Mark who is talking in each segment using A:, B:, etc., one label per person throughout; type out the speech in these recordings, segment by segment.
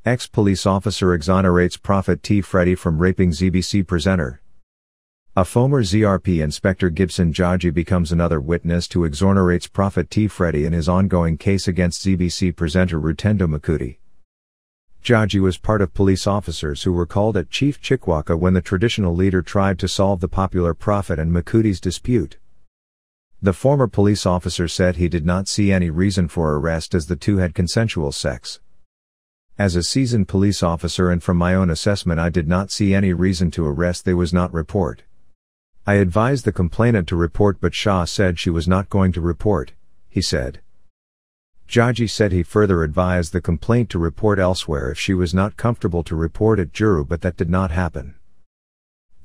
A: Ex-police officer exonerates Prophet T. Freddy from raping ZBC presenter. A former ZRP Inspector Gibson Jaji becomes another witness to exonerates Prophet T. Freddy in his ongoing case against ZBC presenter Rutendo Makuti. Jaji was part of police officers who were called at Chief Chikwaka when the traditional leader tried to solve the popular Prophet and Makuti's dispute. The former police officer said he did not see any reason for arrest as the two had consensual sex. As a seasoned police officer and from my own assessment I did not see any reason to arrest. They was not report. I advised the complainant to report but Shah said she was not going to report, he said. Jaji said he further advised the complaint to report elsewhere if she was not comfortable to report at Juru but that did not happen.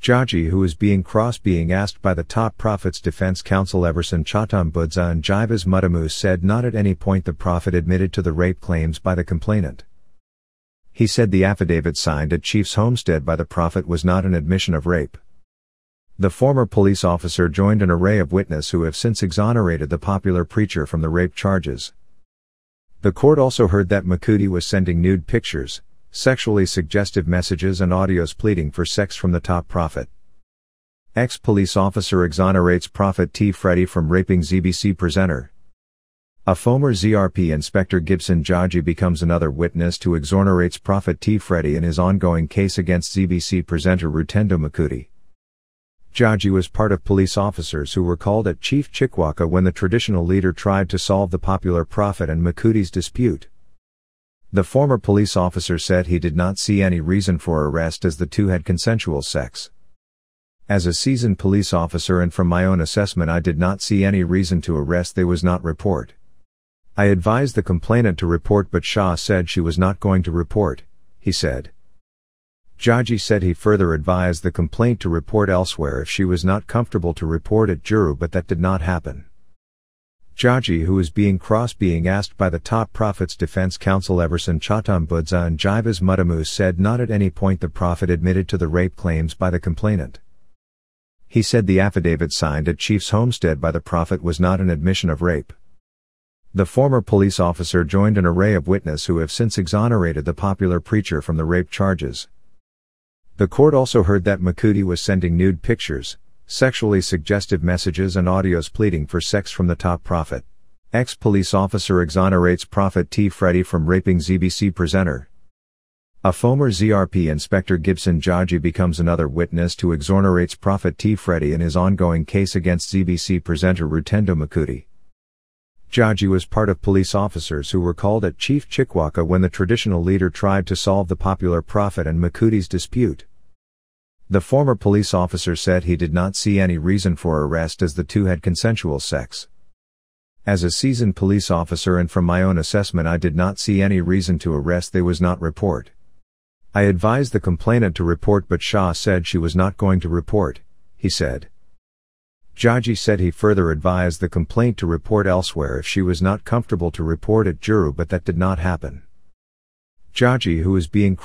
A: Jaji, who is being asked by the top Prophet's defense counsel Everson Chatambudza and Jivas Mudamu, said not at any point the Prophet admitted to the rape claims by the complainant. He said the affidavit signed at Chief's homestead by the Prophet was not an admission of rape. The former police officer joined an array of witnesses who have since exonerated the popular preacher from the rape charges. The court also heard that Makuti was sending nude pictures, sexually suggestive messages and audios pleading for sex from the top Prophet. Ex-police officer exonerates Prophet T. Freddy from raping ZBC presenter. A former ZRP Inspector Gibson Jaji becomes another witness to exonerates Prophet T. Freddy in his ongoing case against ZBC presenter Rutendo Makuti. Jaji was part of police officers who were called at Chief Chikwaka when the traditional leader tried to solve the popular Prophet and Makuti's dispute. The former police officer said he did not see any reason for arrest as the two had consensual sex. As a seasoned police officer and from my own assessment I did not see any reason to arrest. They was not report. I advised the complainant to report but Shah said she was not going to report, he said. Jaji said he further advised the complaint to report elsewhere if she was not comfortable to report at Juru but that did not happen. Jaji, who is being asked by the top Prophet's defense counsel Everson Chatambudza and Jivas Mudamu, said not at any point the Prophet admitted to the rape claims by the complainant. He said the affidavit signed at Chief's homestead by the Prophet was not an admission of rape. The former police officer joined an array of witnesses who have since exonerated the popular preacher from the rape charges. The court also heard that Makuti was sending nude pictures, sexually suggestive messages and audios pleading for sex from the top Prophet. Ex-police officer exonerates Prophet T. Freddy from raping ZBC presenter. A former ZRP Inspector Gibson Jaji becomes another witness to exonerates Prophet T. Freddy in his ongoing case against ZBC presenter Rutendo Makuti. Jaji was part of police officers who were called at Chief Chikwaka when the traditional leader tried to solve the popular Prophet and Makuti's dispute. The former police officer said he did not see any reason for arrest as the two had consensual sex. As a seasoned police officer and from my own assessment I did not see any reason to arrest. They was not report. I advised the complainant to report but Shah said she was not going to report, he said. Jaji said he further advised the complaint to report elsewhere if she was not comfortable to report at Juru but that did not happen. Jaji, who is being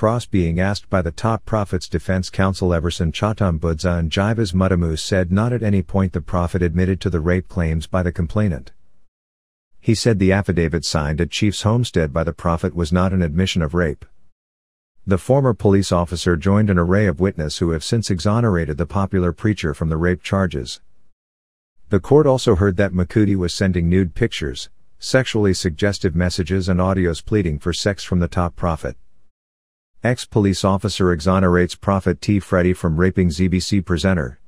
A: asked by the top Prophet's defense counsel Everson Chatambudza and Jivas Mudamu, said not at any point the Prophet admitted to the rape claims by the complainant. He said the affidavit signed at Chief's homestead by the Prophet was not an admission of rape. The former police officer joined an array of witnesses who have since exonerated the popular preacher from the rape charges. The court also heard that Makuti was sending nude pictures, sexually suggestive messages and audios pleading for sex from the top Prophet. Ex-police officer exonerates Prophet T. Freddy from raping ZBC presenter.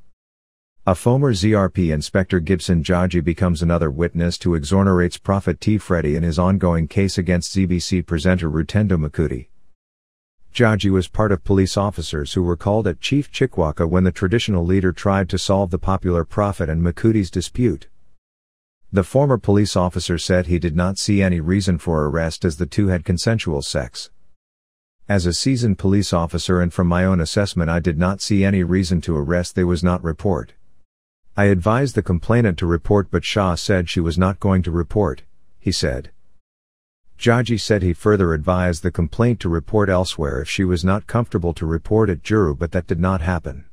A: A former ZRP Inspector Gibson Jaji becomes another witness to exonerates Prophet T. Freddy in his ongoing case against ZBC presenter Rutendo Makuti. Jaji was part of police officers who were called at Chief Chikwaka when the traditional leader tried to solve the popular Prophet and Makuti's dispute. The former police officer said he did not see any reason for arrest as the two had consensual sex. As a seasoned police officer and from my own assessment I did not see any reason to arrest. They was not report. I advised the complainant to report but Shah said she was not going to report, he said. Jaji said he further advised the complaint to report elsewhere if she was not comfortable to report at Juru but that did not happen.